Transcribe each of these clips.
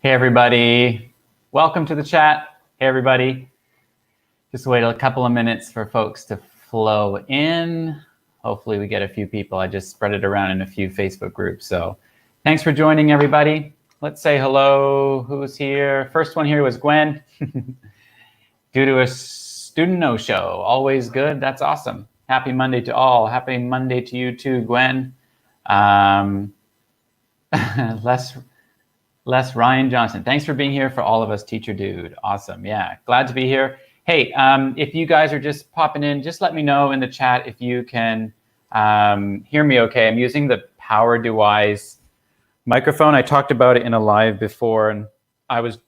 Hey everybody, welcome to the chat. Hey everybody, just wait a couple of minutes for folks to flow in. Hopefully we get a few people. I just spread it around in a few Facebook groups. So thanks for joining everybody. Let's say hello. Who's here? First one here was Gwen. Due to a student no-show, always good. That's awesome. Happy Monday to all. Happy Monday to you too, Gwen. Les Ryan Johnson, thanks for being here for all of us, Teacher Dude. Awesome, yeah, glad to be here. Hey, if you guys are just popping in, just let me know in the chat if you can hear me okay. I'm using the PowerDeWise microphone. I talked about it in a live before, and I was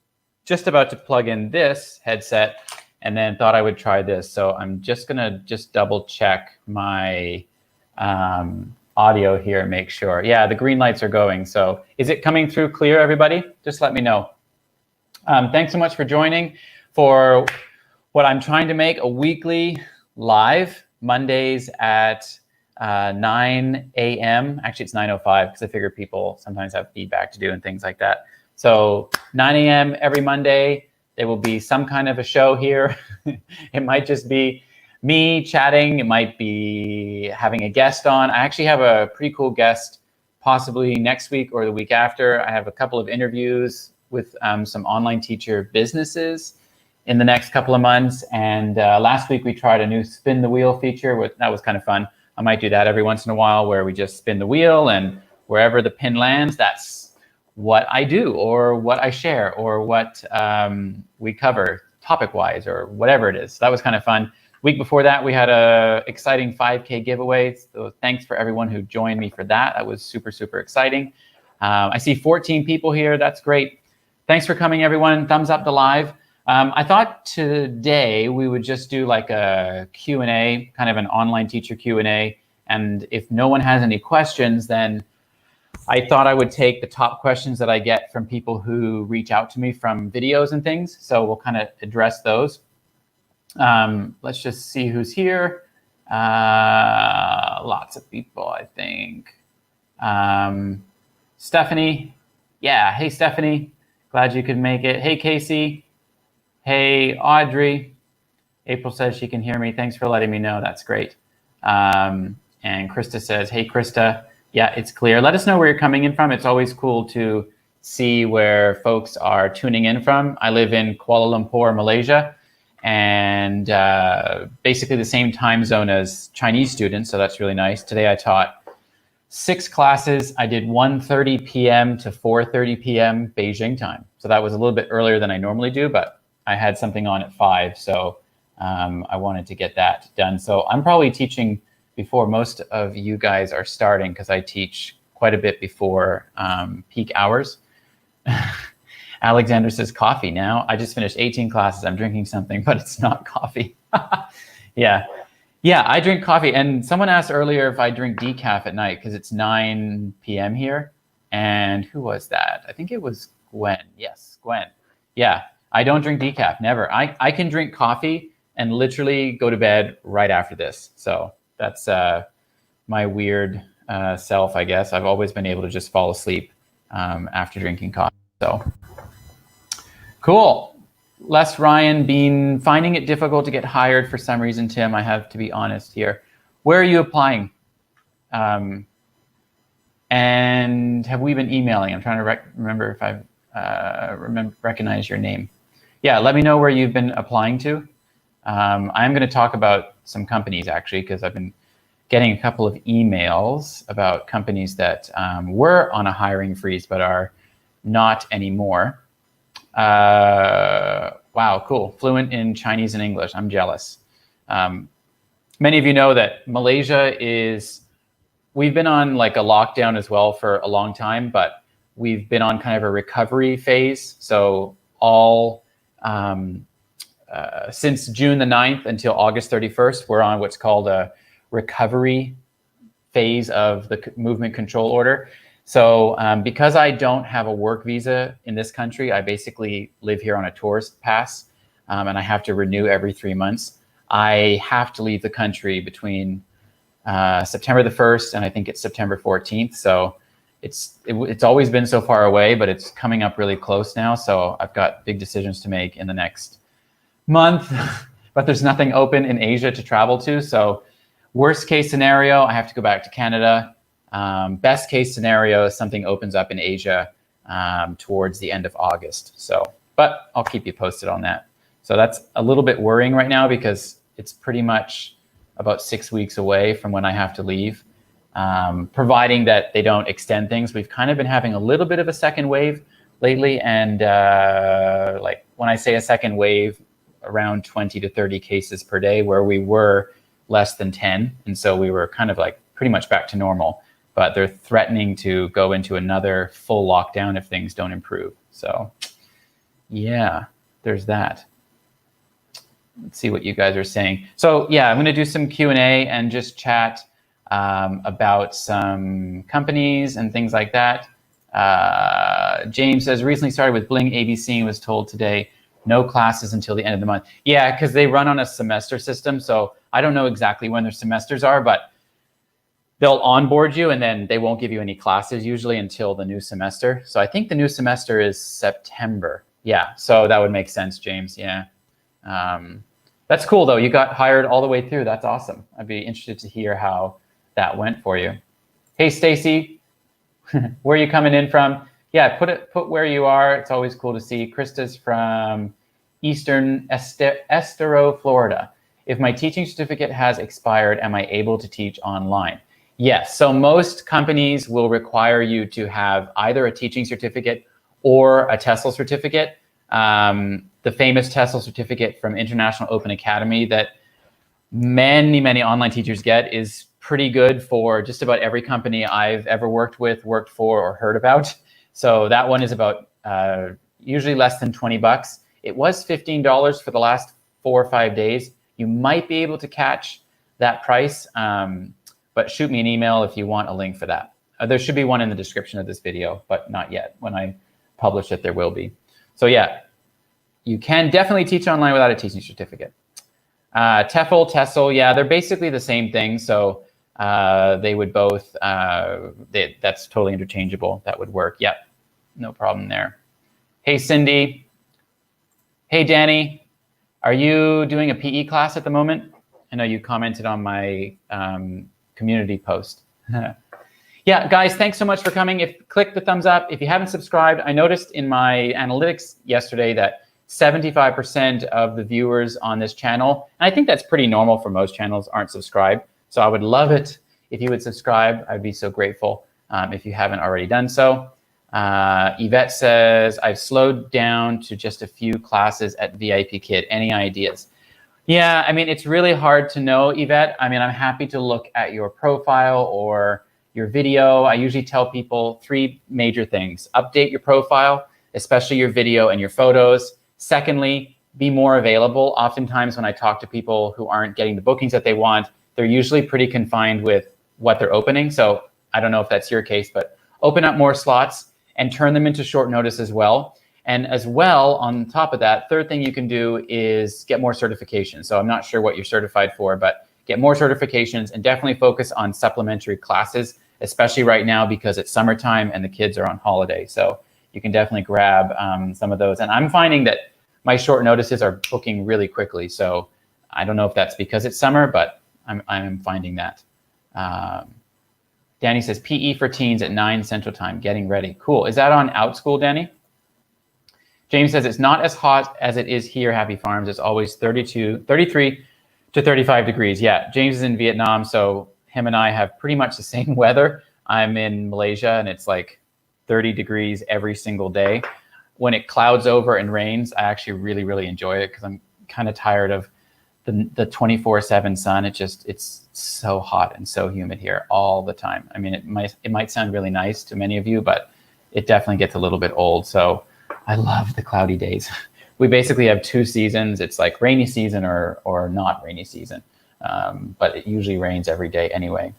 just about to plug in this headset and then thought I would try this. So I'm just gonna double check my audio here and make sure. Yeah, the green lights are going. So is it coming through clear, everybody? Just let me know. Thanks so much for joining for what I'm trying to make a weekly live, Mondays at 9 a.m. Actually, it's 9:05 because I figure people sometimes have feedback to do and things like that. So 9 a.m. every Monday, there will be some kind of a show here. It might just be me chatting. It might be having a guest on. I actually have a pretty cool guest possibly next week or the week after. I have a couple of interviews with some online teacher businesses in the next couple of months. And last week we tried a new spin the wheel feature. That was kind of fun. I might do that every once in a while where we just spin the wheel and wherever the pin lands, that's what I do or what I share or what we cover topic-wise or whatever it is. So that was kind of fun. Week before that, we had a exciting 5K giveaway. So thanks for everyone who joined me for that. That was super, super exciting. I see 14 people here. That's great. Thanks for coming, everyone. Thumbs up to live. I thought today we would just do like a Q&A, kind of an online teacher Q&A. And if no one has any questions, then I thought I would take the top questions that I get from people who reach out to me from videos and things. So we'll kind of address those. Let's just see who's here. Lots of people, I think. Stephanie. Yeah, hey, Stephanie. Glad you could make it. Hey, Casey. Hey, Audrey. April says she can hear me. Thanks for letting me know. That's great. And Krista says, hey, Krista. Yeah, it's clear. Let us know where you're coming in from. It's always cool to see where folks are tuning in from. I live in Kuala Lumpur, Malaysia, and basically the same time zone as Chinese students, so that's really nice. Today I taught 6 classes. I did 1:30 p.m. to 4:30 p.m. Beijing time. So that was a little bit earlier than I normally do, but I had something on at 5, so I wanted to get that done. So I'm probably teaching before most of you guys are starting because I teach quite a bit before peak hours. Alexander says coffee now. I just finished 18 classes. I'm drinking something, but it's not coffee. Yeah, I drink coffee. And someone asked earlier if I drink decaf at night because it's 9 p.m. here. And who was that? I think it was Gwen. Yes, Gwen. Yeah, I don't drink decaf, never. I can drink coffee and literally go to bed right after this. So that's my weird self, I guess. I've always been able to just fall asleep after drinking coffee. So cool. Les Ryan, been finding it difficult to get hired for some reason, Tim. I have to be honest here. Where are you applying? And have we been emailing? I'm trying to remember if I recognize your name. Yeah, let me know where you've been applying to. I'm going to talk about some companies actually, because I've been getting a couple of emails about companies that were on a hiring freeze but are not anymore. Wow, cool. Fluent in Chinese and English. I'm jealous. Many of you know that Malaysia we've been on like a lockdown as well for a long time, but we've been on kind of a recovery phase. So all since June the 9th until August 31st, we're on what's called a recovery phase of the movement control order. So because I don't have a work visa in this country, I basically live here on a tourist pass, and I have to renew every 3 months. I have to leave the country between September the 1st and I think it's September 14th. So it's always been so far away, but it's coming up really close now. So I've got big decisions to make in the next month, but there's nothing open in Asia to travel to. So worst case scenario, I have to go back to Canada. Best case scenario, something opens up in Asia towards the end of August. So, but I'll keep you posted on that. So that's a little bit worrying right now because it's pretty much about 6 weeks away from when I have to leave. Providing that they don't extend things. We've kind of been having a little bit of a second wave lately. And like when I say a second wave, around 20 to 30 cases per day, where we were less than 10. And so we were kind of like pretty much back to normal, but they're threatening to go into another full lockdown if things don't improve. So yeah, there's that. Let's see what you guys are saying. So yeah, I'm going to do some Q&A and just chat about some companies and things like that. James says, recently started with Bling ABC and was told today, no classes until the end of the month. Yeah, because they run on a semester system. So I don't know exactly when their semesters are, but they'll onboard you and then they won't give you any classes usually until the new semester. So I think the new semester is September. Yeah, so that would make sense, James. Yeah. That's cool though. You got hired all the way through. That's awesome. I'd be interested to hear how that went for you. Hey, Stacy, where are you coming in from? Yeah, put where you are. It's always cool to see. Krista's from Eastern Estero, Florida. If my teaching certificate has expired, am I able to teach online? Yes, so most companies will require you to have either a teaching certificate or a TESOL certificate. The famous TESOL certificate from International Open Academy that many online teachers get is pretty good for just about every company I've ever worked with, worked for, or heard about. So that one is about usually less than 20 bucks. It was $15 for the last 4 or 5 days. You might be able to catch that price, but shoot me an email if you want a link for that. There should be one in the description of this video, but not yet. When I publish it, there will be. So yeah, you can definitely teach online without a teaching certificate. TEFL, TESOL, yeah, they're basically the same thing. So they would both, that's totally interchangeable. That would work. Yep, no problem there. Hey, Cindy. Hey, Danny. Are you doing a PE class at the moment? I know you commented on my community post. Yeah, guys, thanks so much for coming. Click the thumbs up. If you haven't subscribed, I noticed in my analytics yesterday that 75% of the viewers on this channel, and I think that's pretty normal for most channels, aren't subscribed. So I would love it if you would subscribe. I'd be so grateful if you haven't already done so. Yvette says, I've slowed down to just a few classes at VIP Kid. Any ideas? Yeah, I mean, it's really hard to know, Yvette. I mean, I'm happy to look at your profile or your video. I usually tell people 3 major things. Update your profile, especially your video and your photos. Secondly, be more available. Oftentimes when I talk to people who aren't getting the bookings that they want, they're usually pretty confined with what they're opening. So I don't know if that's your case, but open up more slots and turn them into short notice as well. And as well, on top of that, third thing you can do is get more certifications. So I'm not sure what you're certified for, but get more certifications and definitely focus on supplementary classes, especially right now because it's summertime and the kids are on holiday. So you can definitely grab some of those. And I'm finding that my short notices are booking really quickly. So I don't know if that's because it's summer, but I'm finding that. Danny says, PE for teens at 9 Central Time, getting ready. Cool. Is that on OutSchool, Danny? James says, it's not as hot as it is here, Happy Farms. It's always 33 to 35 degrees. Yeah, James is in Vietnam, so him and I have pretty much the same weather. I'm in Malaysia, and it's like 30 degrees every single day. When it clouds over and rains, I actually really enjoy it because I'm kind of tired of the 24/7 sun. It's so hot and so humid here all the time. I mean, it might sound really nice to many of you, but it definitely gets a little bit old. So I love the cloudy days. We basically have 2 seasons. It's like rainy season or not rainy season, but it usually rains every day anyway.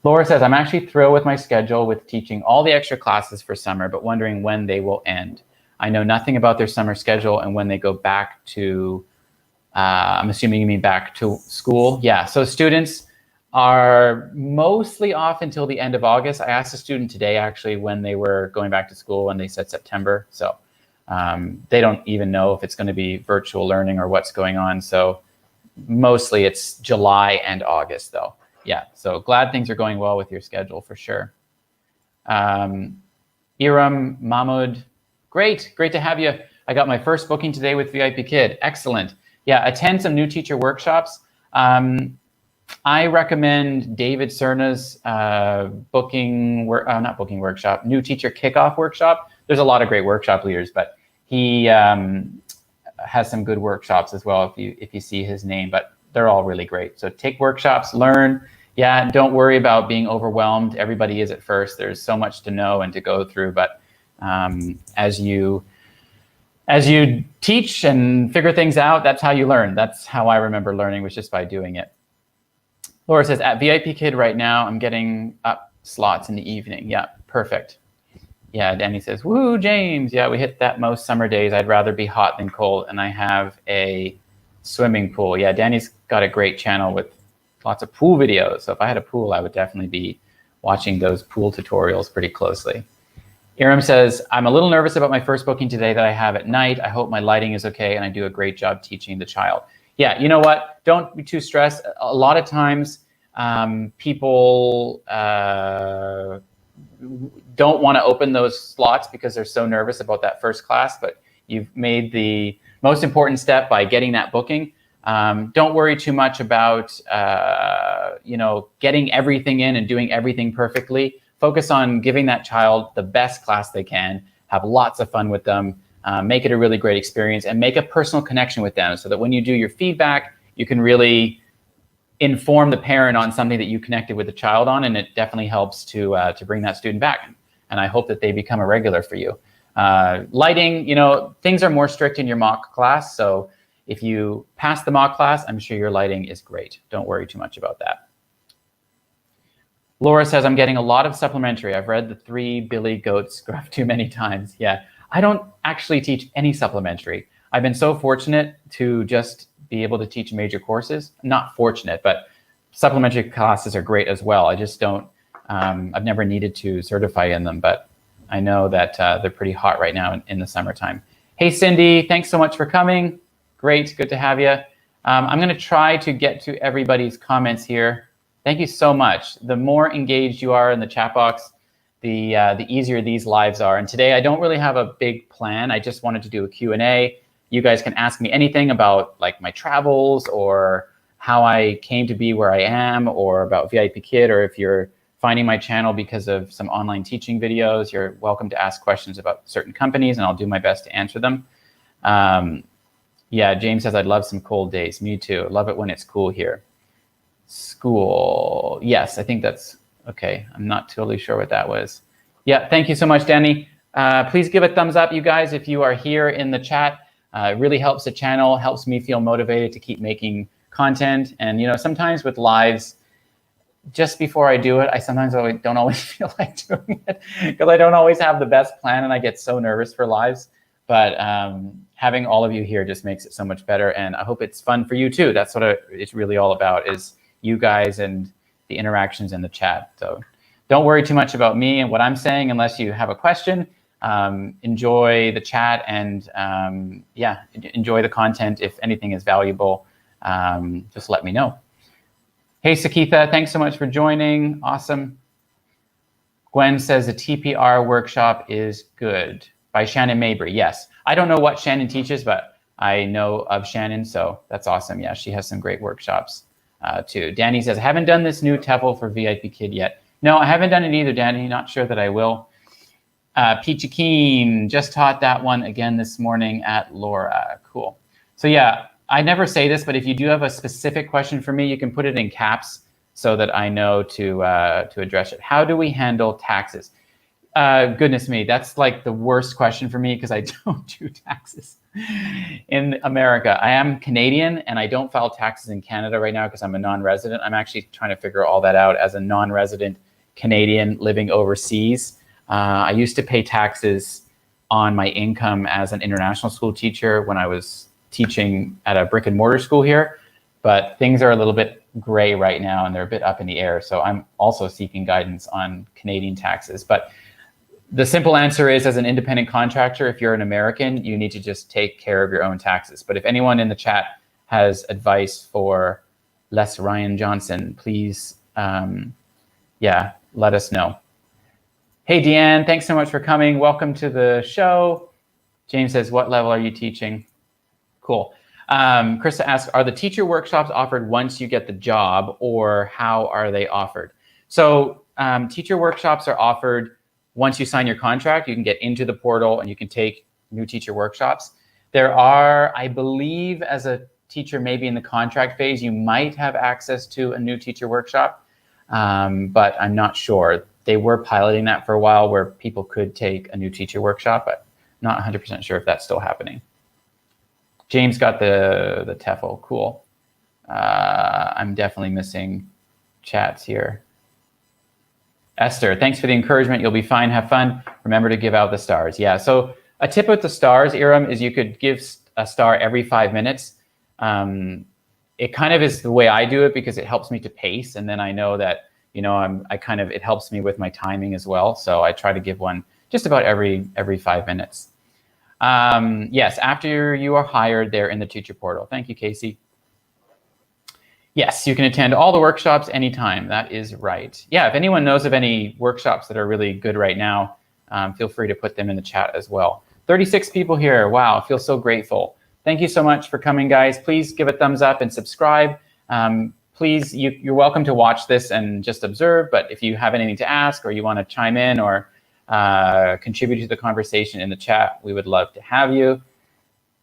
Laura says, I'm actually thrilled with my schedule with teaching all the extra classes for summer, but wondering when they will end. I know nothing about their summer schedule and when they go back to, I'm assuming you mean back to school. Yeah, so students, are mostly off until the end of August. I asked a student today actually when they were going back to school, and they said September. So they don't even know if it's going to be virtual learning or what's going on. So mostly it's July and August though. Yeah, so glad things are going well with your schedule for sure. Iram Mahmoud, great to have you. I got my first booking today with VIP Kid. Excellent. Yeah, attend some new teacher workshops. I recommend David Cerna's not booking workshop, new teacher kickoff workshop. There's a lot of great workshop leaders, but he has some good workshops as well if you see his name, but they're all really great. So take workshops, learn. Yeah, don't worry about being overwhelmed. Everybody is at first. There's so much to know and to go through, but as you teach and figure things out, that's how you learn. That's how I remember learning, was just by doing it. Laura says, at VIP Kid right now, I'm getting up slots in the evening. Yeah, perfect. Yeah, Danny says, woo, James. Yeah, we hit that most summer days. I'd rather be hot than cold, and I have a swimming pool. Yeah, Danny's got a great channel with lots of pool videos. So if I had a pool, I would definitely be watching those pool tutorials pretty closely. Iram says, I'm a little nervous about my first booking today that I have at night. I hope my lighting is okay and I do a great job teaching the child. Yeah, you know what? Don't be too stressed. A lot of times people don't want to open those slots because they're so nervous about that first class, but you've made the most important step by getting that booking. Don't worry too much about getting everything in and doing everything perfectly. Focus on giving that child the best class they can, have lots of fun with them, make it a really great experience, and make a personal connection with them so that when you do your feedback, you can really inform the parent on something that you connected with the child on, and it definitely helps to bring that student back. And I hope that they become a regular for you. Lighting, things are more strict in your mock class, so if you pass the mock class, I'm sure your lighting is great. Don't worry too much about that. Laura says, I'm getting a lot of supplementary. I've read the 3 Billy Goats graph too many times. Yeah, I don't actually teach any supplementary. I've been so fortunate to just be able to teach major courses. Not fortunate, but supplementary classes are great as well. I just don't, I've never needed to certify in them, but I know that they're pretty hot right now in the summertime. Hey, Cindy, thanks so much for coming. Great, good to have you. I'm gonna try to get to everybody's comments here. Thank you so much. The more engaged you are in the chat box, the easier these lives are. And today I don't really have a big plan. I just wanted to do a Q&A. You guys can ask me anything about like my travels or how I came to be where I am, or about VIP Kid, or if you're finding my channel because of some online teaching videos, you're welcome to ask questions about certain companies and I'll do my best to answer them. Yeah, James says, I'd love some cold days. Me too. Love it when it's cool here. School. Yes, I think that's okay. I'm not totally sure what that was. Yeah, thank you so much, Danny. Please give a thumbs up, you guys, if you are here in the chat. It really helps the channel, helps me feel motivated to keep making content. And sometimes with lives, just before I do it, I sometimes don't always feel like doing it because I don't always have the best plan and I get so nervous for lives. But having all of you here just makes it so much better. And I hope it's fun for you too. That's what it's really all about, is you guys and the interactions in the chat. So don't worry too much about me and what I'm saying unless you have a question. Enjoy the chat and yeah, enjoy the content. If anything is valuable, just let me know. Hey, Sakitha, thanks so much for joining. Awesome. Gwen says the TPR workshop is good, by Shannon Mabry. Yes, I don't know what Shannon teaches, but I know of Shannon, so that's awesome. Yeah, she has some great workshops too. Danny says, I haven't done this new TEFL for VIP Kid yet. No, I haven't done it either, Danny. Not sure that I will. Peachy Keen just taught that one again this morning at Laura. Cool. So yeah, I never say this, but if you do have a specific question for me, you can put it in caps so that I know to address it. How do we handle taxes? Goodness me, that's like the worst question for me because I don't do taxes in America. I am Canadian and I don't file taxes in Canada right now because I'm a non-resident. I'm actually trying to figure all that out as a non-resident Canadian living overseas. I used to pay taxes on my income as an international school teacher when I was teaching at a brick and mortar school here, but things are a little bit gray right now, and they're a bit up in the air. So I'm also seeking guidance on Canadian taxes. But the simple answer is, as an independent contractor, if you're an American, you need to just take care of your own taxes. But if anyone in the chat has advice for Les Ryan Johnson, please, yeah, let us know. Hey, Deanne, thanks so much for coming. Welcome to the show. James says, what level are you teaching? Cool. Krista asks, are the teacher workshops offered once you get the job, or how are they offered? So teacher workshops are offered once you sign your contract. You can get into the portal and you can take new teacher workshops. There are, I believe, as a teacher, maybe in the contract phase, you might have access to a new teacher workshop, but I'm not sure. They were piloting that for a while where people could take a new teacher workshop, but not 100% sure if that's still happening. James got the TEFL, cool. I'm definitely missing chats here. Esther, thanks for the encouragement. You'll be fine, have fun. Remember to give out the stars. Yeah, so a tip with the stars, Iram, is you could give a star every 5 minutes. It kind of is the way I do it because it helps me to pace, and then I know that, you know, it helps me with my timing as well. So I try to give one just about every 5 minutes. Yes, after you are hired, they're in the teacher portal. Thank you, Casey. Yes, you can attend all the workshops anytime. That is right. Yeah, if anyone knows of any workshops that are really good right now, feel free to put them in the chat as well. 36 people here. Wow, I feel so grateful. Thank you so much for coming, guys. Please give a thumbs up and subscribe. Please, you're welcome to watch this and just observe, but if you have anything to ask or you want to chime in or contribute to the conversation in the chat, we would love to have you.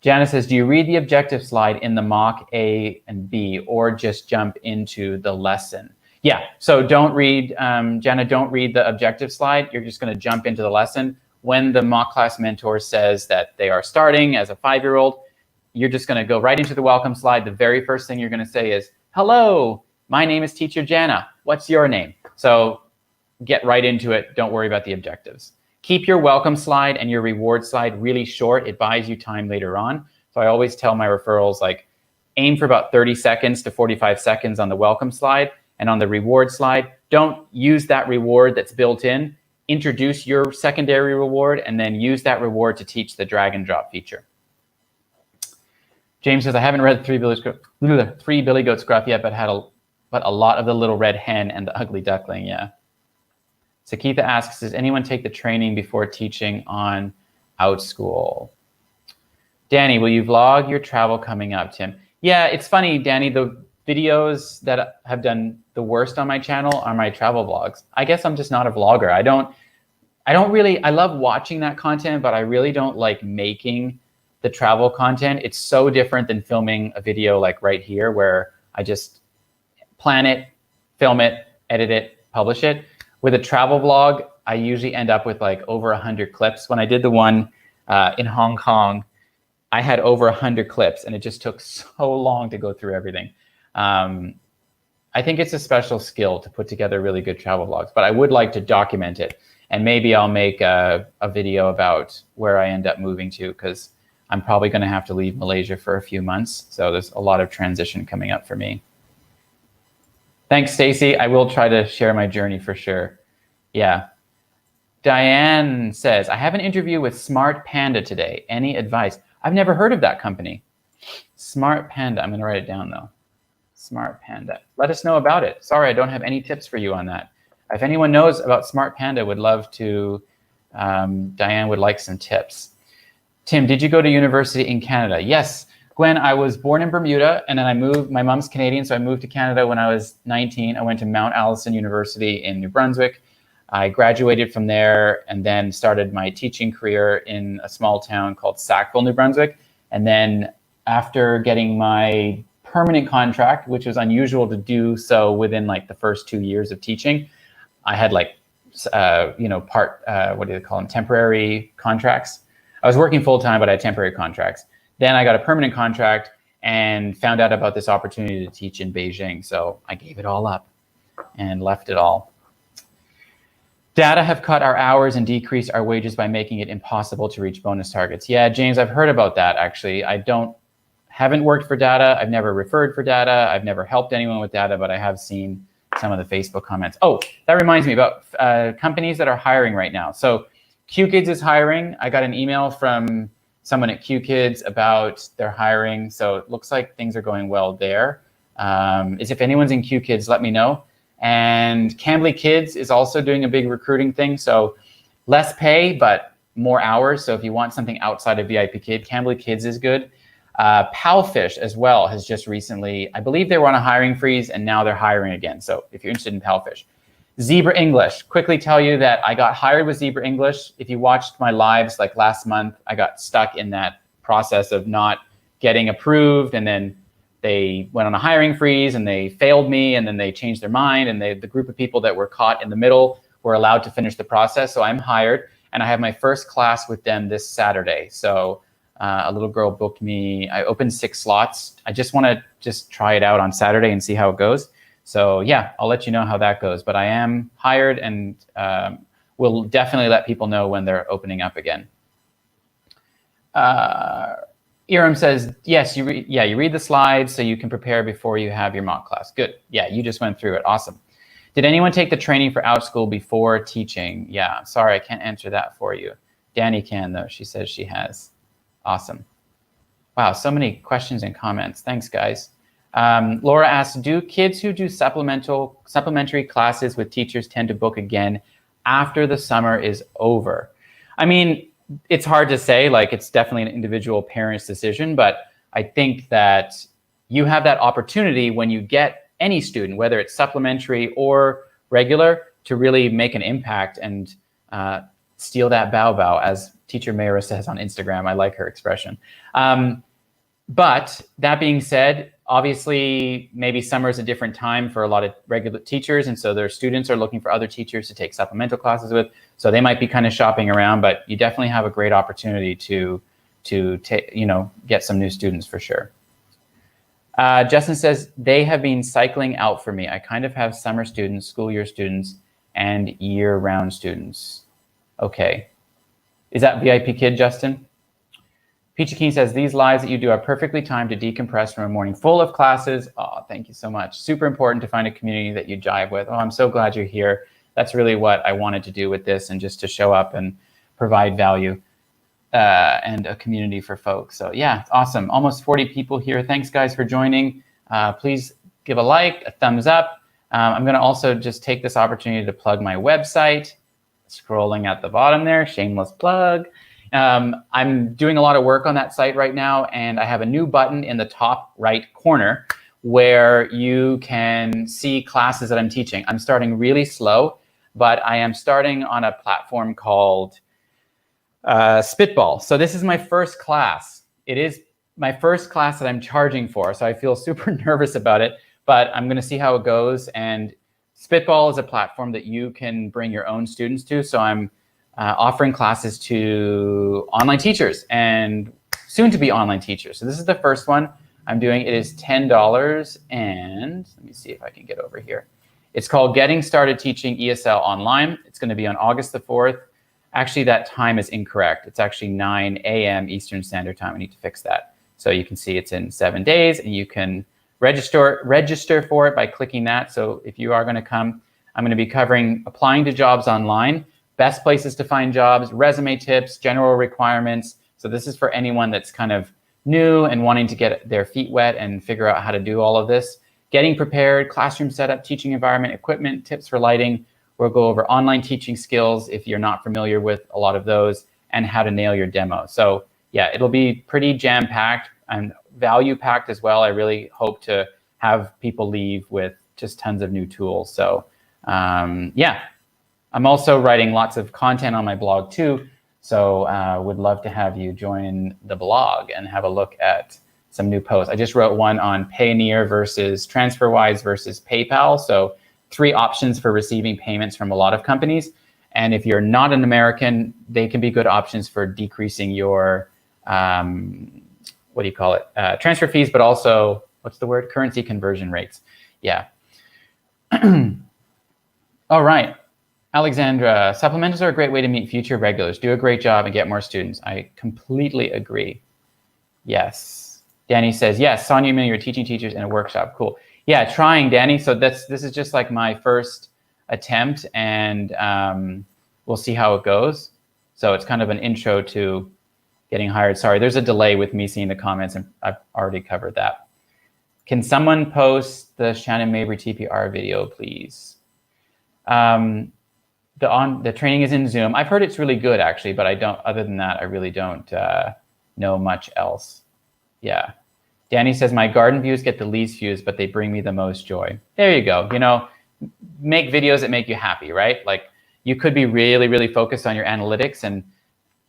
Jana says, do you read the objective slide in the mock A and B, or just jump into the lesson? Yeah, so don't read, Jana, don't read the objective slide. You're just going to jump into the lesson. When the mock class mentor says that they are starting as a 5-year-old, you're just going to go right into the welcome slide. The very first thing you're going to say is, hello, my name is Teacher Jana. What's your name? So get right into it. Don't worry about the objectives. Keep your welcome slide and your reward slide really short. It buys you time later on. So I always tell my referrals, like, aim for about 30 seconds to 45 seconds on the welcome slide, and on the reward slide, don't use that reward that's built in. Introduce your secondary reward and then use that reward to teach the drag and drop feature. James says, I haven't read Three Billy Goats Gruff yet, but a lot of the Little Red Hen and the Ugly Duckling, yeah. Sakitha asks, does anyone take the training before teaching on OutSchool? Danny, will you vlog your travel coming up, Tim? Yeah, it's funny, Danny, the videos that have done the worst on my channel are my travel vlogs. I guess I'm just not a vlogger. I love watching that content, but I really don't like making the travel content. It's so different than filming a video like right here, where I just plan it, film it, edit it, publish it. With a travel vlog, I usually end up with like over 100 clips. When I did the one in Hong Kong, I had over 100 clips, and it just took so long to go through everything. I think it's a special skill to put together really good travel vlogs, but I would like to document it. And maybe I'll make a video about where I end up moving to, because I'm probably going to have to leave Malaysia for a few months. So there's a lot of transition coming up for me. Thanks, Stacy. I will try to share my journey for sure. Yeah. Diane says, I have an interview with Smart Panda today. Any advice? I've never heard of that company. Smart Panda. I'm going to write it down, though. Smart Panda. Let us know about it. Sorry, I don't have any tips for you on that. If anyone knows about Smart Panda, would love to, Diane would like some tips. Tim, did you go to university in Canada? Yes. Gwen, I was born in Bermuda, and then I moved. My mom's Canadian, so I moved to Canada when I was 19. I went to Mount Allison University in New Brunswick. I graduated from there and then started my teaching career in a small town called Sackville, New Brunswick. And then after getting my permanent contract, which was unusual to do so within like the first 2 years of teaching, I had like, what do they call them? Temporary contracts. I was working full time, but I had temporary contracts. Then I got a permanent contract and found out about this opportunity to teach in Beijing. So I gave it all up and left it all. Data have cut our hours and decreased our wages by making it impossible to reach bonus targets. Yeah, James, I've heard about that, actually. I don't haven't worked for data. I've never referred for data. I've never helped anyone with data, but I have seen some of the Facebook comments. Oh, that reminds me about companies that are hiring right now. So QKids is hiring. I got an email from someone at QKids about their hiring. So it looks like things are going well there. If anyone's in QKids, let me know. And Cambly Kids is also doing a big recruiting thing. So less pay, but more hours. So if you want something outside of VIP Kid, Cambly Kids is good. Palfish as well has just recently, I believe they were on a hiring freeze and now they're hiring again. So if you're interested in Palfish. Zebra English, quickly tell you that I got hired with Zebra English. If you watched my lives like last month, I got stuck in that process of not getting approved, and then they went on a hiring freeze and they failed me, and then they changed their mind, and the group of people that were caught in the middle were allowed to finish the process. So I'm hired, and I have my first class with them this Saturday. So a little girl booked me, I opened 6 slots. I just want to try it out on Saturday and see how it goes. So yeah, I'll let you know how that goes. But I am hired, and will definitely let people know when they're opening up again. Iram says, yes, you read the slides so you can prepare before you have your mock class. Good. Yeah, you just went through it. Awesome. Did anyone take the training for OutSchool before teaching? Yeah, sorry, I can't answer that for you. Danny can, though. She says she has. Awesome. Wow, so many questions and comments. Thanks, guys. Laura asks, do kids who do supplementary classes with teachers tend to book again after the summer is over? I mean, it's hard to say, like it's definitely an individual parent's decision, but I think that you have that opportunity when you get any student, whether it's supplementary or regular, to really make an impact and steal that bow, as teacher Mayra says on Instagram. I like her expression. But that being said, obviously, maybe summer is a different time for a lot of regular teachers, and so their students are looking for other teachers to take supplemental classes with. So they might be kind of shopping around, but you definitely have a great opportunity to get some new students for sure. Justin says, they have been cycling out for me. I kind of have summer students, school year students, and year-round students. Okay. Is that VIP Kid, Justin? Peachy Keen says, these lives that you do are perfectly timed to decompress from a morning full of classes. Oh, thank you so much. Super important to find a community that you jive with. Oh, I'm so glad you're here. That's really what I wanted to do with this, and just to show up and provide value and a community for folks. So yeah, awesome. Almost 40 people here. Thanks, guys, for joining. Please give a like, a thumbs up. I'm going to also just take this opportunity to plug my website. Scrolling at the bottom there, shameless plug. I'm doing a lot of work on that site right now, and I have a new button in the top right corner where you can see classes that I'm teaching. I'm starting really slow, but I am starting on a platform called Spitball. So this is my first class. It is my first class that I'm charging for, so I feel super nervous about it, but I'm going to see how it goes. And Spitball is a platform that you can bring your own students to. So I'm offering classes to online teachers and soon to be online teachers. So this is the first one I'm doing. It is $10, and let me see if I can get over here. It's called Getting Started Teaching ESL Online. It's going to be on August the 4th. Actually, that time is incorrect. It's actually 9 a.m. Eastern Standard Time. I need to fix that. So you can see it's in 7 days, and you can register for it by clicking that. So if you are going to come, I'm going to be covering applying to jobs online, best places to find jobs, resume tips, general requirements. So this is for anyone that's kind of new and wanting to get their feet wet and figure out how to do all of this. Getting prepared, classroom setup, teaching environment, equipment, tips for lighting. We'll go over online teaching skills if you're not familiar with a lot of those, and how to nail your demo. So yeah, it'll be pretty jam-packed and value-packed as well. I really hope to have people leave with just tons of new tools. So yeah, I'm also writing lots of content on my blog too. So would love to have you join the blog and have a look at some new posts. I just wrote one on Payoneer versus TransferWise versus PayPal. So 3 options for receiving payments from a lot of companies. And if you're not an American, they can be good options for decreasing your, transfer fees, but also, what's the word? Currency conversion rates. Yeah. All right. Alexandra, supplementals are a great way to meet future regulars. Do a great job and get more students. I completely agree. Yes. Danny says, yes, saw an email, you're teaching teachers in a workshop. Cool. Yeah, trying, Danny. So this is just like my first attempt, and we'll see how it goes. So it's kind of an intro to getting hired. Sorry, there's a delay with me seeing the comments, and I've already covered that. Can someone post the Shannon Mabry TPR video, please? The training is in Zoom. I've heard it's really good, actually, but I don't. Other than that, I really don't know much else. Yeah. Danny says, my garden views get the least views, but they bring me the most joy. There you go. You know, make videos that make you happy, right? Like, you could be really, really focused on your analytics and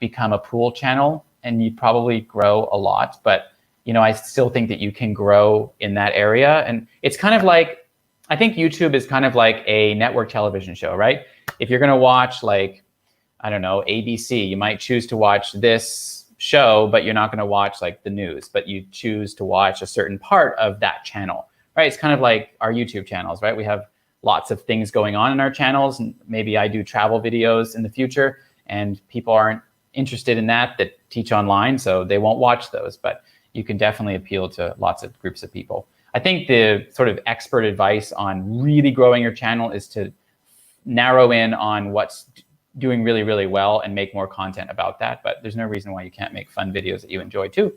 become a pool channel, and you'd probably grow a lot. But, you know, I still think that you can grow in that area. And it's kind of like, I think YouTube is kind of like a network television show, right? If you're going to watch, like, I don't know, ABC, you might choose to watch this show, but you're not going to watch like the news, but you choose to watch a certain part of that channel, right? It's kind of like our YouTube channels, right? We have lots of things going on in our channels, and maybe I do travel videos in the future, and people aren't interested in that teach online, so they won't watch those, but you can definitely appeal to lots of groups of people. I think the sort of expert advice on really growing your channel is to narrow in on what's doing really, really well and make more content about that. But there's no reason why you can't make fun videos that you enjoy too.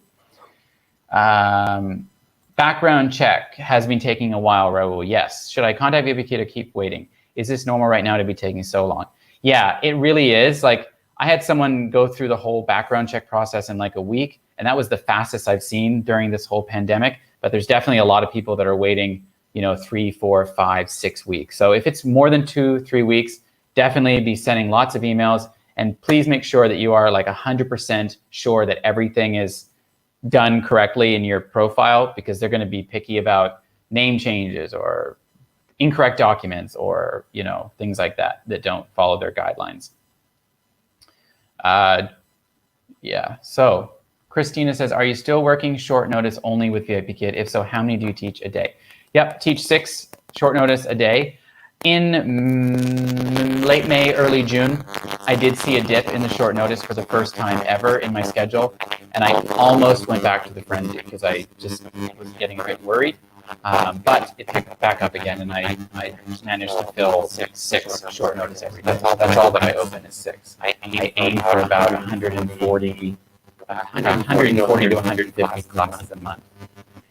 Background check has been taking a while, Raul. Yes. Should I contact VPKid or keep waiting? Is this normal right now to be taking so long? Yeah, it really is. Like, I had someone go through the whole background check process in like a week, and that was the fastest I've seen during this whole pandemic. But there's definitely a lot of people that are waiting, you know, 3, 4, 5, 6 weeks. So if it's more than 2, 3 weeks, definitely be sending lots of emails, and please make sure that you are like 100% sure that everything is done correctly in your profile, because they're going to be picky about name changes or incorrect documents or, you know, things like that don't follow their guidelines. Yeah, so Christina says, are you still working short notice only with VIPKid? If so, how many do you teach a day? Yep, teach 6 short notice a day. In late May, early June, I did see a dip in the short notice for the first time ever in my schedule, and I almost went back to the frenzy because I just was getting a bit worried. But it picked back up again, and I managed to fill six short notice every day. That's all that I open is 6. I aim for about 140 to 150 classes a month.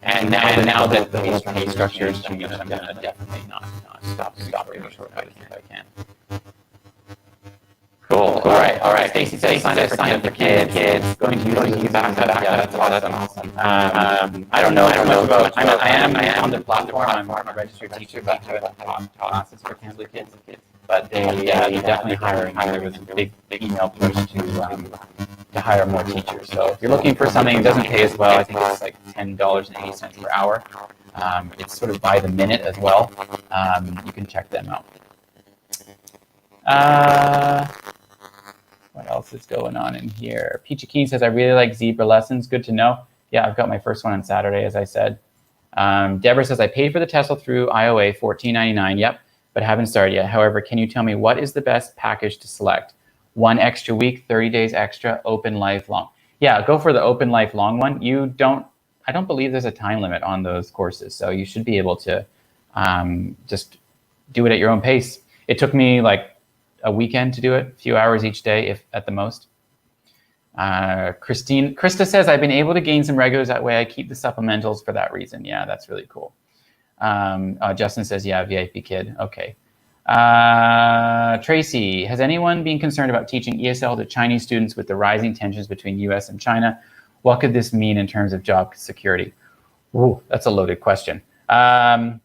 And now that the pay structure is changed, I'm going to definitely not stop doing short notice if I can. Cool. All right. Stacy says sign up for kids. Going to use that. That's awesome. I don't know about. I am on the platform. I'm a registered teacher, but I haven't taught classes for Cambly kids. But they're definitely hiring. There was a big email push to hire more teachers. So if you're looking for something that doesn't pay as well, I think it's like $10.80 per hour. It's sort of by the minute as well. You can check them out. What else is going on in here? Peachy Keen says, I really like zebra lessons. Good to know. Yeah, I've got my first one on Saturday, as I said. Deborah says, I paid for the TESOL through IOA, $14.99. Yep, but haven't started yet. However, can you tell me what is the best package to select? 1 extra week, 30 days extra, open lifelong. Yeah, go for the open lifelong one. I don't believe there's a time limit on those courses, so you should be able to just do it at your own pace. It took me like a weekend to do it, a few hours each day, if at the most. Krista says, I've been able to gain some regulars that way. I keep the supplementals for that reason. Yeah, that's really cool. Justin says, yeah, VIPKid. Okay. Tracy, has anyone been concerned about teaching ESL to Chinese students with the rising tensions between US and China? What could this mean in terms of job security? Ooh, that's a loaded question. I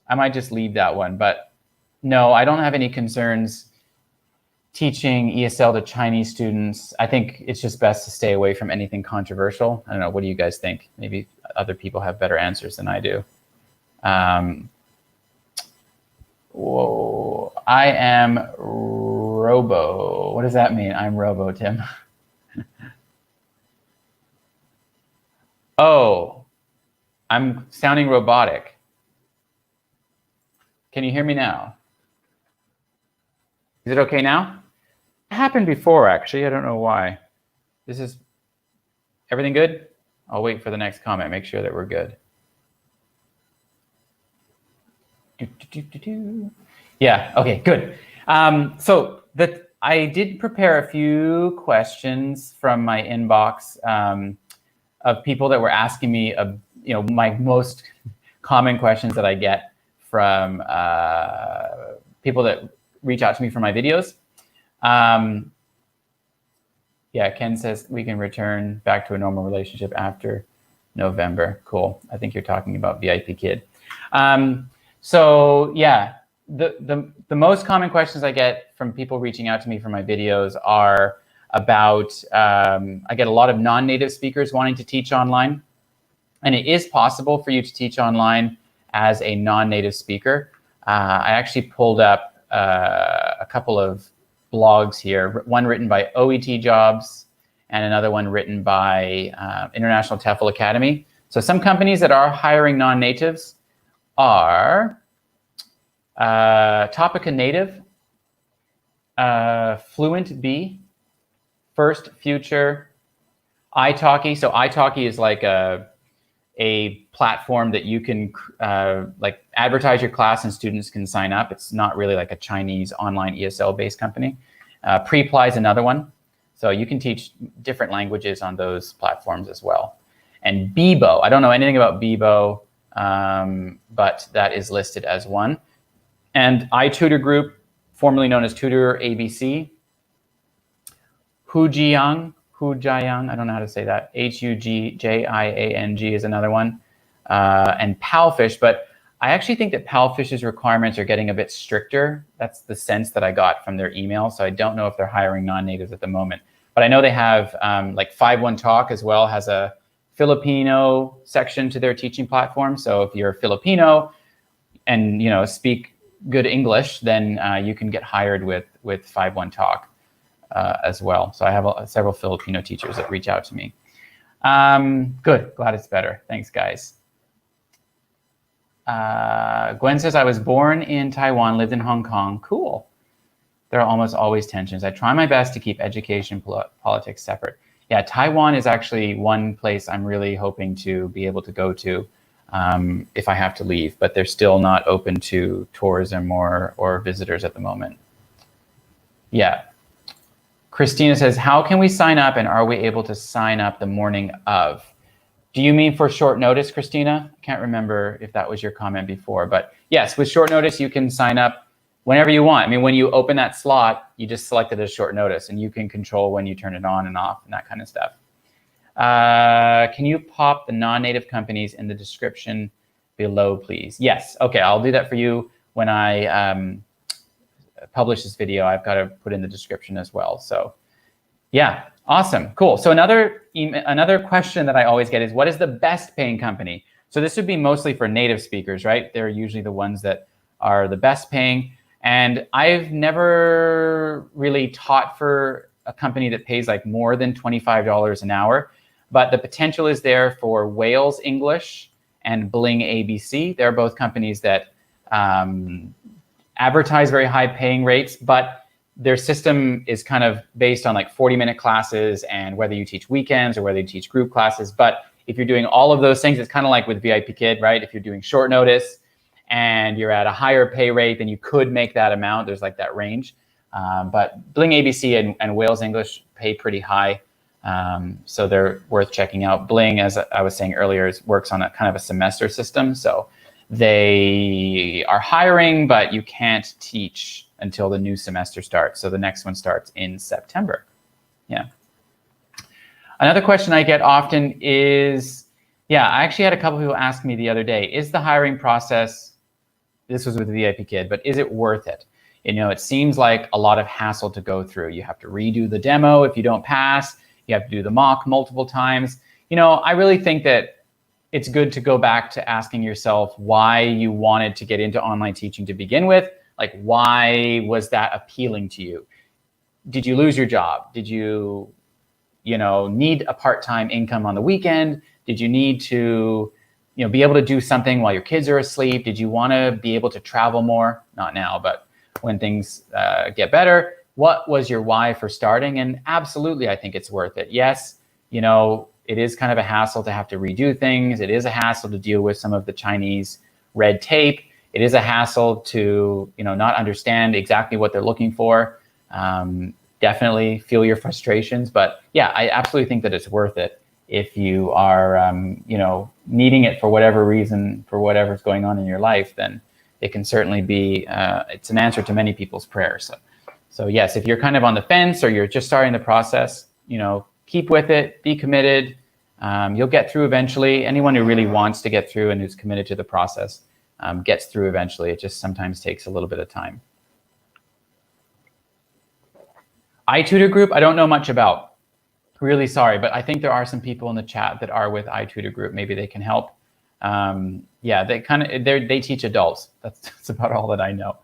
might just leave that one, but no, I don't have any concerns teaching ESL to Chinese students. I think it's just best to stay away from anything controversial. I don't know, what do you guys think? Maybe other people have better answers than I do. Whoa, I am Robo. What does that mean? I'm Robo, Tim. Oh, I'm sounding robotic. Can you hear me now? Is it okay now? It happened before, actually. I don't know why. Everything good? I'll wait for the next comment, make sure that we're good. Yeah, okay, good. So I did prepare a few questions from my inbox of people that were asking me, my most common questions that I get from people that reach out to me for my videos. Yeah, Ken says we can return back to a normal relationship after November. Cool. I think you're talking about VIP Kid. So yeah, the most common questions I get from people reaching out to me for my videos are about, I get a lot of non-native speakers wanting to teach online. And it is possible for you to teach online as a non-native speaker. I actually pulled up a couple of blogs here, one written by OET Jobs and another one written by International TEFL Academy. So some companies that are hiring non-natives are Topica Native, FluentBe, First Future, iTalki. So iTalki is like a platform that you can like advertise your class and students can sign up. It's not really like a Chinese online ESL-based company. Preply is another one. So you can teach different languages on those platforms as well. And Bebo, I don't know anything about Bebo, but that is listed as one. And iTutor Group, formerly known as Tutor ABC. Hujiang, I don't know how to say that. Hujiang is another one. And Palfish, but I actually think that Palfish's requirements are getting a bit stricter. That's the sense that I got from their email. So I don't know if they're hiring non-natives at the moment. But I know they have like 51 Talk as well has a Filipino section to their teaching platform. So if you're Filipino and speak good English, then you can get hired with 51 Talk as well. So I have several Filipino teachers that reach out to me. Good, glad it's better. Thanks, guys. Gwen says, I was born in Taiwan, lived in Hong Kong. Cool. There are almost always tensions. I try my best to keep education and politics separate. Yeah, Taiwan is actually one place I'm really hoping to be able to go to if I have to leave, but they're still not open to tourism or visitors at the moment. Yeah. Christina says, how can we sign up and are we able to sign up the morning of? Do you mean for short notice, Christina? I can't remember if that was your comment before, but yes, with short notice, you can sign up whenever you want. I mean, when you open that slot, you just select it as short notice and you can control when you turn it on and off and that kind of stuff. Can you pop the non-native companies in the description below, please? Yes, okay, I'll do that for you when I publish this video. I've got to put in the description as well. So yeah, awesome, cool. So another question that I always get is, what is the best paying company? So this would be mostly for native speakers, right? They're usually the ones that are the best paying. And I've never really taught for a company that pays like more than $25 an hour, but the potential is there for Wales English and Bling ABC. They're both companies that advertise very high paying rates, but their system is kind of based on like 40-minute classes and whether you teach weekends or whether you teach group classes. But if you're doing all of those things, it's kind of like with VIP Kid, right? If you're doing short notice and you're at a higher pay rate, then you could make that amount. There's like that range. But Bling ABC and Wales English pay pretty high. So they're worth checking out. Bling, as I was saying earlier, works on a kind of a semester system. So they are hiring, but you can't teach until the new semester starts. So the next one starts in September. Yeah. Another question I get often is, yeah, I actually had a couple people ask me the other day, is the hiring process, this was with the VIP Kid, but is it worth it? It seems like a lot of hassle to go through. You have to redo the demo if you don't pass. You have to do the mock multiple times. I really think that it's good to go back to asking yourself why you wanted to get into online teaching to begin with. Like, why was that appealing to you? Did you lose your job? Did you, need a part-time income on the weekend? Did you need to, be able to do something while your kids are asleep? Did you want to be able to travel more? Not now, but when things get better. What was your why for starting? And absolutely, I think it's worth it. Yes, it is kind of a hassle to have to redo things. It is a hassle to deal with some of the Chinese red tape. It is a hassle to, not understand exactly what they're looking for. Definitely feel your frustrations, but yeah, I absolutely think that it's worth it if you are, needing it for whatever reason, for whatever's going on in your life. Then it can certainly be, it's an answer to many people's prayers. So yes, if you're kind of on the fence or you're just starting the process, keep with it, be committed. You'll get through eventually. Anyone who really wants to get through and who's committed to the process gets through eventually. It just sometimes takes a little bit of time. iTutor Group, I don't know much about. Really sorry, but I think there are some people in the chat that are with iTutor Group. Maybe they can help. Yeah, they teach adults. That's about all that I know.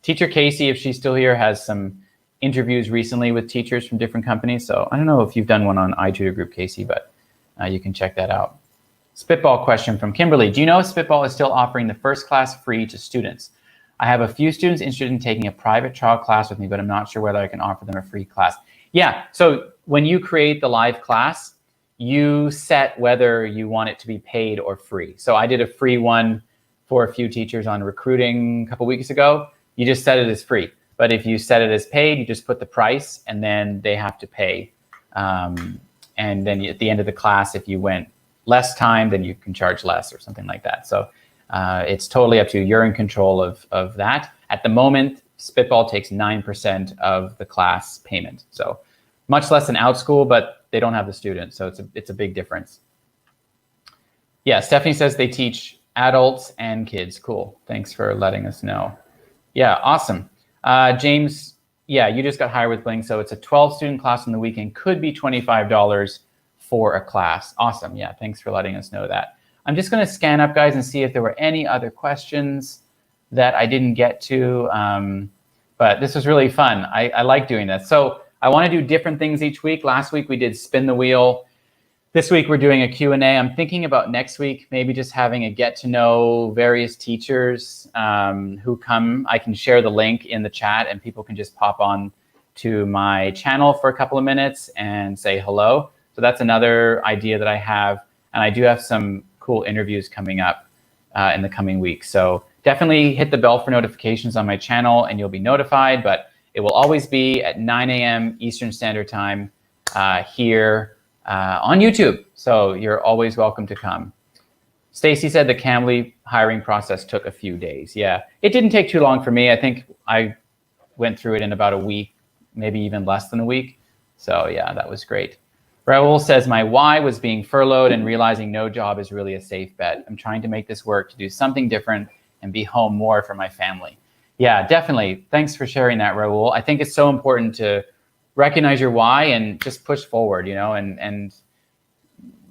Teacher Casey, if she's still here, has some interviews recently with teachers from different companies. So I don't know if you've done one on iTutor Group, Casey, but you can check that out. Spitball question from Kimberly. Do you know if Spitball is still offering the first class free to students? I have a few students interested in taking a private trial class with me, but I'm not sure whether I can offer them a free class. Yeah, so when you create the live class, you set whether you want it to be paid or free. So I did a free one for a few teachers on recruiting a couple weeks ago. You just set it as free. But if you set it as paid, you just put the price and then they have to pay. And then at the end of the class, if you went less time, then you can charge less or something like that. So it's totally up to you. You're in control of that. At the moment, Spitball takes 9% of the class payment. So much less than OutSchool, but they don't have the students. So it's a big difference. Yeah, Stephanie says they teach adults and kids. Cool. Thanks for letting us know. Yeah, awesome. James, yeah, you just got hired with Bling. So it's a 12-student class on the weekend. Could be $25 for a class. Awesome. Yeah, thanks for letting us know that. I'm just going to scan up, guys, and see if there were any other questions that I didn't get to. But this was really fun. I like doing this. So I want to do different things each week. Last week we did spin the wheel. This week we're doing a Q&A. I'm thinking about next week, maybe just having a get to know various teachers who come. I can share the link in the chat and people can just pop on to my channel for a couple of minutes and say hello. So that's another idea that I have. And I do have some cool interviews coming up in the coming weeks. So definitely hit the bell for notifications on my channel and you'll be notified, but it will always be at 9 a.m. Eastern Standard Time here on YouTube. So you're always welcome to come. Stacy said the Cambly hiring process took a few days. Yeah, it didn't take too long for me. I think I went through it in about a week, maybe even less than a week. So yeah, that was great. Raul says, my why was being furloughed and realizing no job is really a safe bet. I'm trying to make this work to do something different and be home more for my family. Yeah, definitely. Thanks for sharing that, Raul. I think it's so important to recognize your why and just push forward, and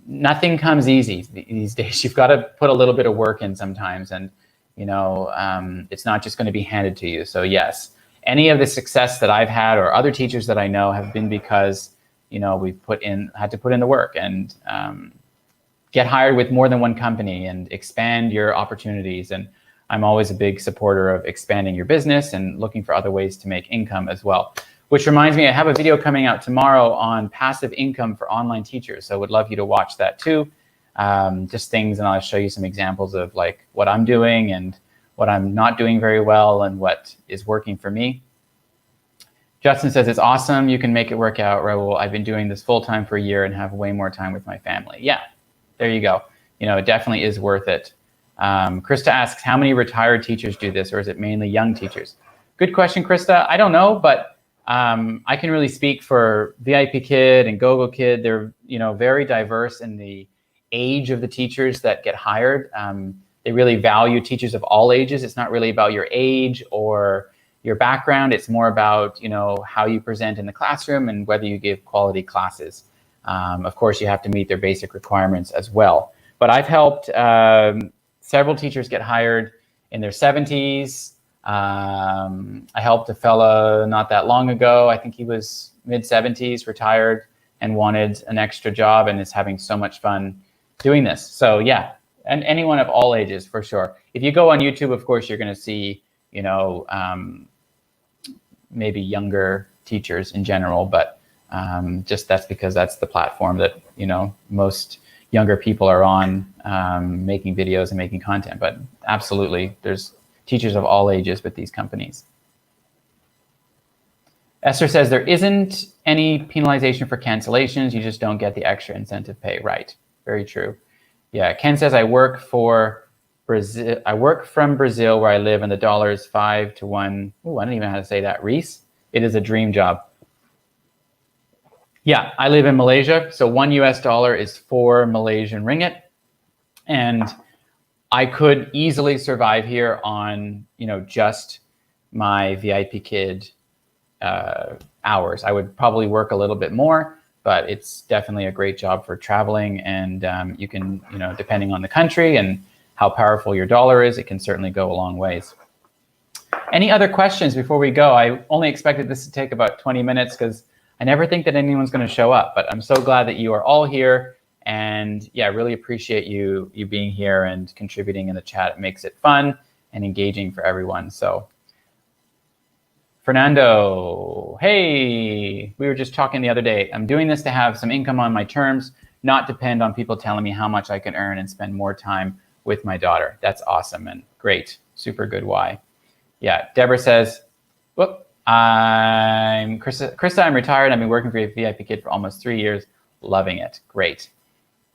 nothing comes easy these days. You've got to put a little bit of work in sometimes, and it's not just going to be handed to you. So yes, any of the success that I've had or other teachers that I know have been because we've had to put in the work and get hired with more than one company and expand your opportunities. And I'm always a big supporter of expanding your business and looking for other ways to make income as well. Which reminds me, I have a video coming out tomorrow on passive income for online teachers. So I would love you to watch that too. Just things, and I'll show you some examples of like what I'm doing and what I'm not doing very well and what is working for me. Justin says, it's awesome. You can make it work out, Raul. I've been doing this full time for a year and have way more time with my family. Yeah, there you go. It definitely is worth it. Krista asks, how many retired teachers do this, or is it mainly young teachers? Good question, Krista. I don't know, but I can really speak for VIP Kid and GoGo Kid. They're very diverse in the age of the teachers that get hired. They really value teachers of all ages. It's not really about your age or your background. It's more about how you present in the classroom and whether you give quality classes. Of course, you have to meet their basic requirements as well. But I've helped several teachers get hired in their 70s. I helped a fella not that long ago. I think he was mid-70s, retired, and wanted an extra job and is having so much fun doing this. So yeah, and anyone of all ages for sure. If you go on YouTube, of course, you're going to see maybe younger teachers in general, but Just that's because that's the platform that, you know, most younger people are on, making videos and making content. But absolutely, there's teachers of all ages with these companies. Esther says there isn't any penalization for cancellations. You just don't get the extra incentive pay. Right. Very true. Yeah. Ken says I work for Brazil. I work from Brazil where I live, and the dollar is 5 to 1. Oh, I don't even know how to say that. Reese. It is a dream job. Yeah, I live in Malaysia, so $1 US is 4 Malaysian ringgit, and I could easily survive here on, you know, just my VIP Kid hours. I would probably work a little bit more, but it's definitely a great job for traveling, and you can, you know, depending on the country and how powerful your dollar is, it can certainly go a long ways. Any other questions before we go? I only expected this to take about 20 minutes because I never think that anyone's going to show up, but I'm so glad that you are all here. And yeah, I really appreciate you being here and contributing in the chat. It makes it fun and engaging for everyone. So Fernando, hey, we were just talking the other day. I'm doing this to have some income on my terms, not depend on people telling me how much I can earn and spend more time with my daughter. That's awesome and great. Super good why. Yeah, Deborah says, whoop. I'm Krista, I'm retired. I've been working for a VIP Kid for almost 3 years. Loving it. Great.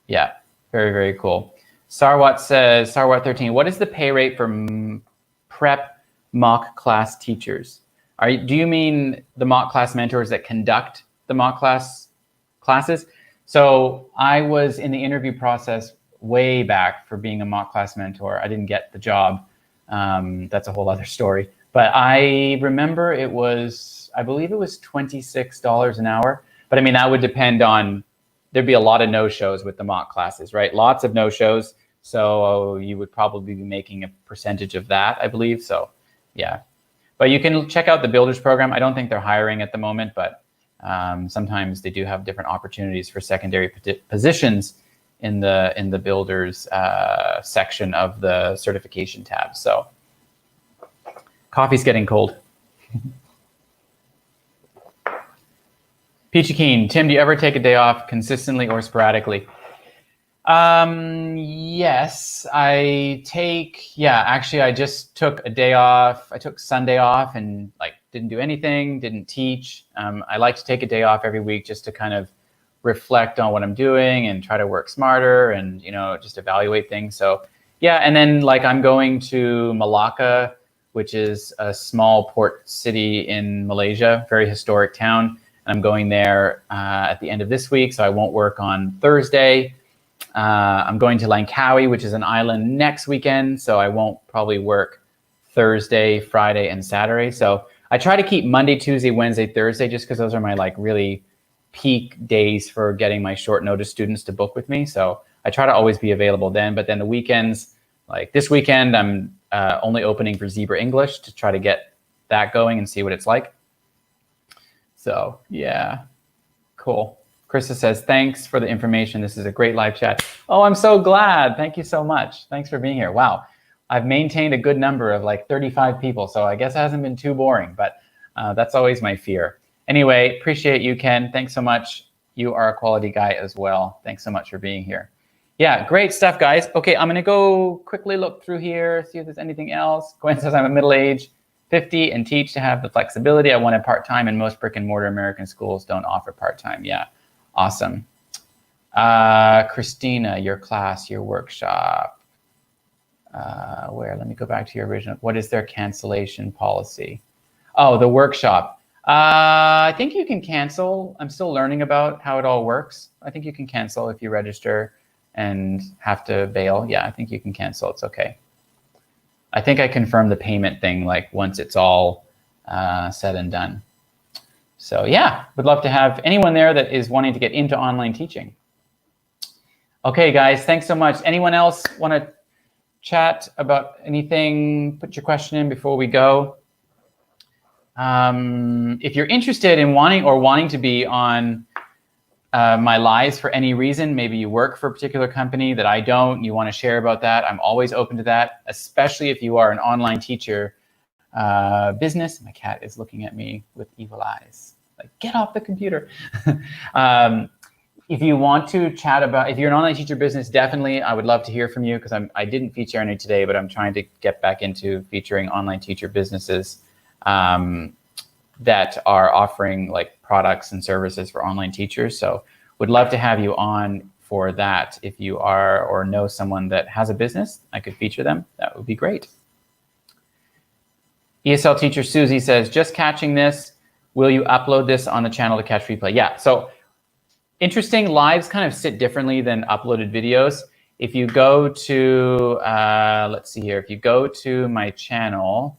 Yeah, very, very cool. Sarwat says, Sarwat13, what is the pay rate for prep mock class teachers? Do you mean the mock class mentors that conduct the mock classes? So I was in the interview process way back for being a mock class mentor. I didn't get the job. That's a whole other story. But I remember it was, I believe it was $26 an hour. But I mean, that would depend on, there'd be a lot of no-shows with the mock classes, right? Lots of no-shows. So you would probably be making a percentage of that, I believe. So yeah, but you can check out the Builders program. I don't think they're hiring at the moment, but sometimes they do have different opportunities for secondary positions in the Builders section of the certification tab. So coffee's getting cold. Peachy Keen, Tim, do you ever take a day off consistently or sporadically? Yes, I take, yeah, actually I just took a day off. I took Sunday off and like didn't do anything, didn't teach. I like to take a day off every week just to kind of reflect on what I'm doing and try to work smarter and, you know, just evaluate things. So yeah, and then like I'm going to Malacca, which is a small port city in Malaysia, very historic town. I'm going there at the end of this week, so I won't work on Thursday. I'm going to Langkawi, which is an island, next weekend, so I won't probably work Thursday, Friday, and Saturday. So I try to keep Monday, Tuesday, Wednesday, Thursday, just because those are my like really peak days for getting my short notice students to book with me. So I try to always be available then, but then the weekends, like this weekend, I'm only opening for Zebra English to try to get that going and see what it's like. So yeah, cool. Krista says, thanks for the information. This is a great live chat. Oh, I'm so glad. Thank you so much. Thanks for being here. Wow. I've maintained a good number of like 35 people, so I guess it hasn't been too boring, but that's always my fear. Anyway, appreciate you, Ken. Thanks so much. You are a quality guy as well. Thanks so much for being here. Yeah, great stuff, guys. Okay, I'm going to go quickly look through here, see if there's anything else. Gwen says I'm a middle-aged 50 and teach to have the flexibility. I wanted part-time, and most brick-and-mortar American schools don't offer part-time. Yeah, awesome. Christina, your class, your workshop. Where? Let me go back to your original. What is their cancellation policy? Oh, the workshop. I think you can cancel. I'm still learning about how it all works. I think you can cancel if you register and have to bail. Yeah, I think you can cancel. It's okay. I think I confirmed the payment thing like once it's all said and done. So yeah, would love to have anyone there that is wanting to get into online teaching. Okay, guys, thanks so much. Anyone else want to chat about anything? Put your question in before we go. If you're interested in wanting to be on my lives for any reason, maybe you work for a particular company that I don't, you want to share about that, I'm always open to that, especially if you are an online teacher business. My cat is looking at me with evil eyes. Like, get off the computer. If you want to chat about, if you're an online teacher business, definitely, I would love to hear from you, because I didn't feature any today, but I'm trying to get back into featuring online teacher businesses that are offering like products and services for online teachers. So would love to have you on for that. If you are or know someone that has a business, I could feature them. That would be great. ESL teacher Susie says, just catching this. Will you upload this on the channel to catch replay? Yeah, so interesting, lives kind of sit differently than uploaded videos. If you go to, let's see here, if you go to my channel,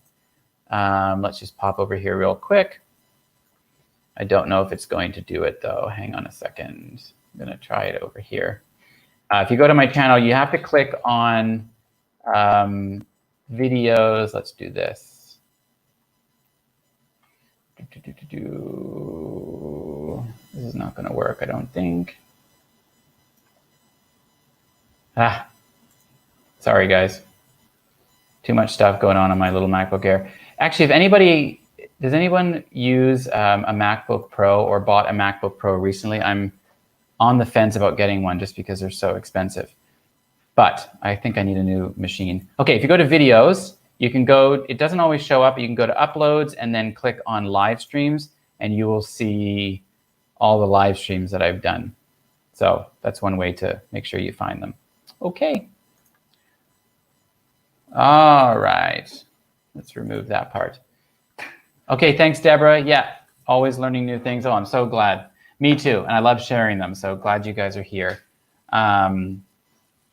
let's just pop over here real quick. I don't know if it's going to do it though. Hang on a second. I'm gonna try it over here. If you go to my channel, you have to click on videos. Let's do this. This is not going to work, I don't think. Sorry, guys. Too much stuff going on my little MacBook Air. Actually, if anybody, does anyone use a MacBook Pro or bought a MacBook Pro recently? I'm on the fence about getting one just because they're so expensive. But I think I need a new machine. Okay, if you go to videos, you can go, it doesn't always show up, but you can go to uploads and then click on live streams, and you will see all the live streams that I've done. So that's one way to make sure you find them. Okay. All right. Let's remove that part. Okay, thanks, Deborah. Yeah, always learning new things. Oh, I'm so glad. Me too, and I love sharing them, so glad you guys are here.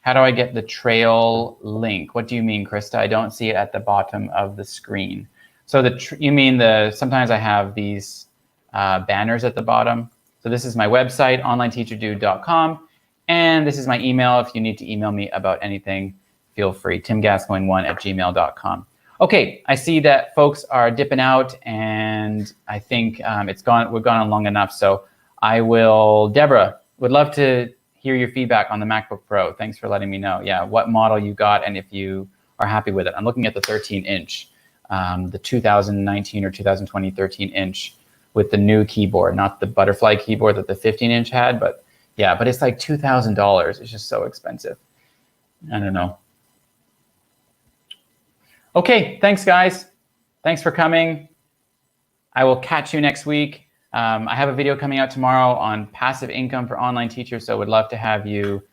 How do I get the trail link? What do you mean, Krista? I don't see it at the bottom of the screen. So you mean sometimes I have these banners at the bottom. So this is my website, onlineteacherdude.com. And this is my email. If you need to email me about anything, feel free, timgascoigne1@gmail.com. Okay, I see that folks are dipping out, and I think we've gone on long enough. So I will, Deborah, would love to hear your feedback on the MacBook Pro. Thanks for letting me know. Yeah, what model you got and if you are happy with it. I'm looking at the 13-inch, the 2019 or 2020 13-inch with the new keyboard, not the butterfly keyboard that the 15-inch had, but yeah, but it's like $2,000. It's just so expensive. I don't know. Okay, thanks guys. Thanks for coming. I will catch you next week. I have a video coming out tomorrow on passive income for online teachers, so would love to have you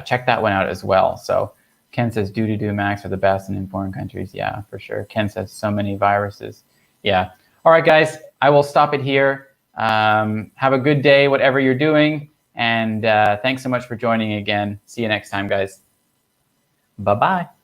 check that one out as well. So Ken says do Macs are the best in foreign countries. Yeah, for sure. Ken says so many viruses. Yeah. All right, guys, I will stop it here. Have a good day, whatever you're doing. And thanks so much for joining again. See you next time, guys. Bye-bye.